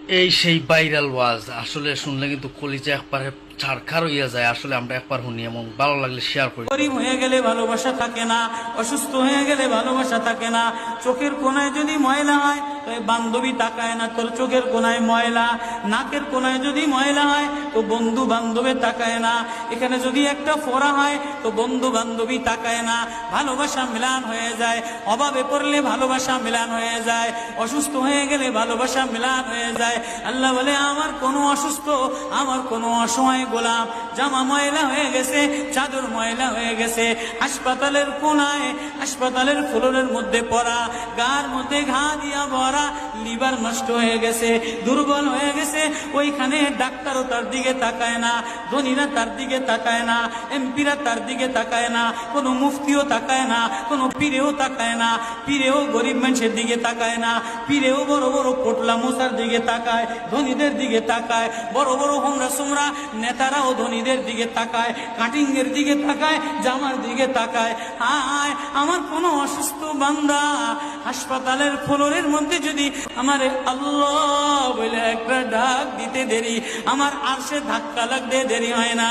এই সেই ভাইরাল ওয়াজ আসলে শুনলে কিন্তু কলিজা একবারে ছাড়খার হইয়া যায়। আসলে আমরা একবার শুনি এবং ভালো লাগলে শেয়ার করি। গরিব হয়ে গেলে ভালোবাসা থাকে না, অসুস্থ হয়ে গেলে ভালোবাসা থাকে না। চোখের কোনায় যদি ময়লা হয় তো বান্ধবী তাকায় না, তোর চোখের কোনায় ময়লা। নাকের কোনায় যদি ময়লা হয় তো বন্ধু বান্ধবে তাকায় না। এখানে যদি একটা ফোড়া হয় তো বন্ধু বান্ধবী তাকায় না। ভালোবাসা মিলান হয়ে যায়, অভাবে পড়লে ভালোবাসা মিলান হয়ে যায়, অসুস্থ হয়ে গেলে ভালোবাসা মিলান হয়ে যায়। আল্লাহ বলে আমার কোনো অসুস্থ, আমার কোনো অসহায় গোলাম জামা ময়লা হয়ে গেছে, চাদর ময়লা হয়ে গেছে, হাসপাতালের কোনায় হাসপাতালের ফ্লোরের মধ্যে পড়া, গার মধ্যে ঘা দিয়া ভরা, লিভার নষ্ট হয়ে গেছে, দুর্বল হয়ে গেছে। ওইখানে ডাক্তারও তার দিকে তাকায় না, ধনীরা তার দিকে তাকায় না, এমপিরা তার দিকে তাকায় না, কোনো মুফতিও তাকায় না, কোনো পীরেও তাকায় না। পীরেও গরিব মানুষের দিকে তাকায় না, পীরেও বড় বড় পোটলা মোসার দিকে তাকায়, ধনীদের দিকে তাকায়। বড় বড় হোমরা সোমরা নেতারাও ধনীদের দিকে তাকায়, কাটিং এর দিকে তাকায়, জামার দিকে তাকায়। হায় আমার কোনো অসুস্থ বান্দা হাসপাতালের ফ্লোরের মধ্যে যদি আমার আল্লাহ বলে একটা ডাক দিতে দেরি, আমার আরশে ধাক্কা লাগতে দেরি হয় না।